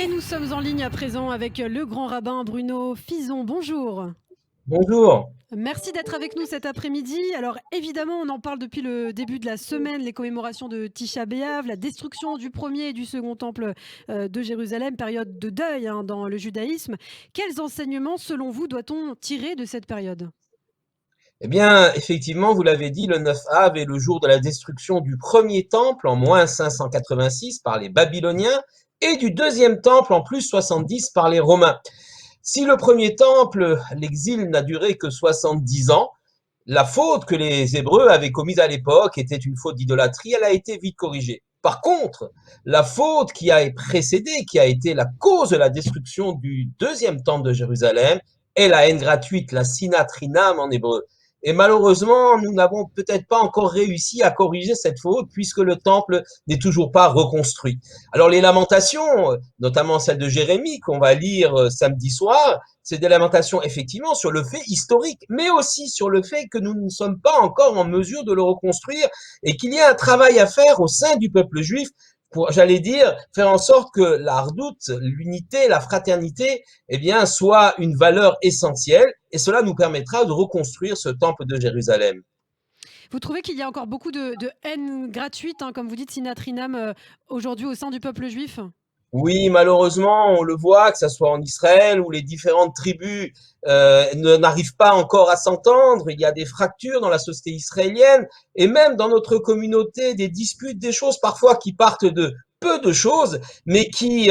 Et nous sommes en ligne à présent avec le grand rabbin Bruno Fison. Bonjour. Bonjour. Merci d'être avec nous cet après-midi. Alors évidemment, on en parle depuis le début de la semaine, les commémorations de Tisha B'Av, la destruction du premier et du second temple de Jérusalem, période de deuil dans le judaïsme. Quels enseignements, selon vous, doit-on tirer de cette période? Eh bien, effectivement, vous l'avez dit, le 9 Av est le jour de la destruction du premier temple en moins 586 par les Babyloniens et du deuxième temple en plus 70 par les Romains. Si le premier temple, l'exil n'a duré que 70 ans, la faute que les Hébreux avaient commise à l'époque était une faute d'idolâtrie, elle a été vite corrigée. Par contre, la faute qui a précédé, qui a été la cause de la destruction du deuxième temple de Jérusalem, est la haine gratuite, la sinatrinam en hébreu. Et malheureusement, nous n'avons peut-être pas encore réussi à corriger cette faute puisque le temple n'est toujours pas reconstruit. Alors les lamentations, notamment celle de Jérémie qu'on va lire samedi soir, c'est des lamentations effectivement sur le fait historique, mais aussi sur le fait que nous ne sommes pas encore en mesure de le reconstruire et qu'il y a un travail à faire au sein du peuple juif pour, j'allais dire, faire en sorte que la hardoute, l'unité, la fraternité, eh bien, soit une valeur essentielle et cela nous permettra de reconstruire ce temple de Jérusalem. Vous trouvez qu'il y a encore beaucoup de haine gratuite, comme vous dites, Sinatrinam, aujourd'hui au sein du peuple juif? Oui, malheureusement, on le voit, que ce soit en Israël où les différentes tribus n'arrivent pas encore à s'entendre. Il y a des fractures dans la société israélienne et même dans notre communauté, des disputes, des choses parfois qui partent de peu de choses, mais qui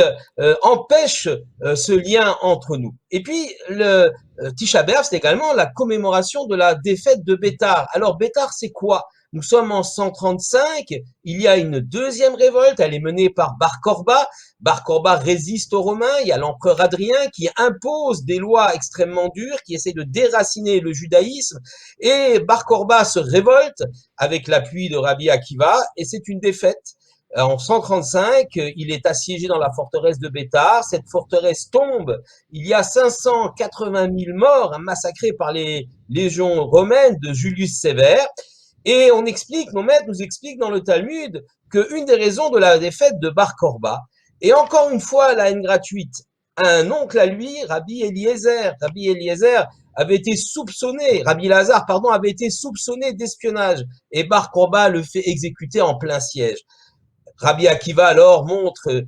empêchent ce lien entre nous. Et puis, le Tisha B'Av, c'est également la commémoration de la défaite de Bétar. Alors, Bétar, c'est quoi? Nous sommes en 135, il y a une deuxième révolte, elle est menée par Bar Korba. Bar Korba résiste aux Romains, il y a l'empereur Adrien qui impose des lois extrêmement dures, qui essaie de déraciner le judaïsme, et Bar Korba se révolte avec l'appui de Rabbi Akiva, et c'est une défaite. En 135, il est assiégé dans la forteresse de Bétar. Cette forteresse tombe. Il y a 580 000 morts massacrés par les légions romaines de Julius Sévère. Et on explique, nos maîtres nous expliquent dans le Talmud qu'une des raisons de la défaite de Bar Korba, et encore une fois la haine gratuite, un oncle à lui, Rabbi Eliezer. Rabbi Eliezer avait été soupçonné, Rabbi Lazare, pardon, avait été soupçonné d'espionnage, et Bar Korba le fait exécuter en plein siège. Rabbi Akiva alors montre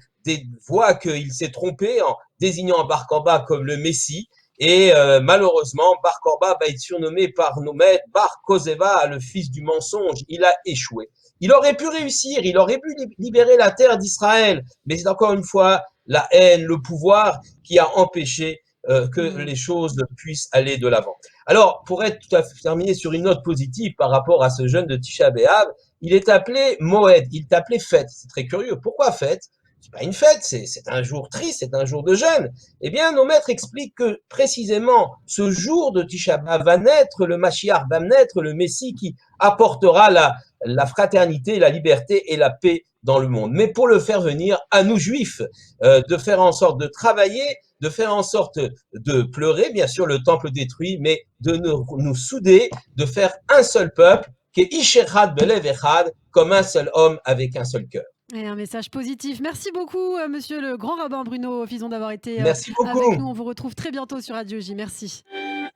voit qu'il s'est trompé en désignant Bar Korba comme le Messie. Et malheureusement, Bar Korba va être surnommé par nos maîtres Bar Kozeva, le fils du mensonge. Il a échoué. Il aurait pu réussir, il aurait pu libérer la terre d'Israël, mais c'est encore une fois la haine, le pouvoir qui a empêché que Mmh. les choses puissent aller de l'avant. Alors, pour être tout à fait terminé sur une note positive par rapport à ce jeûne de Tisha B'Av, il est appelé Moed, il est appelé fête. C'est très curieux. Pourquoi fête? C'est pas une fête, c'est un jour triste, c'est un jour de jeûne. Eh bien, nos maîtres expliquent que précisément ce jour de Tisha B'Av va naître le Mashiach, va naître le Messie qui apportera la fraternité, la liberté et la paix dans le monde. Mais pour le faire venir à nous juifs, de faire en sorte de travailler, de faire en sorte de pleurer, bien sûr, le temple détruit, mais de nous souder, de faire un seul peuple, qui est Ishechad Belev Echad, comme un seul homme avec un seul cœur. Et un message positif. Merci beaucoup, monsieur le grand rabbin Bruno Fison, d'avoir été Merci avec beaucoup. nous. On vous retrouve très bientôt sur Radio J. Merci.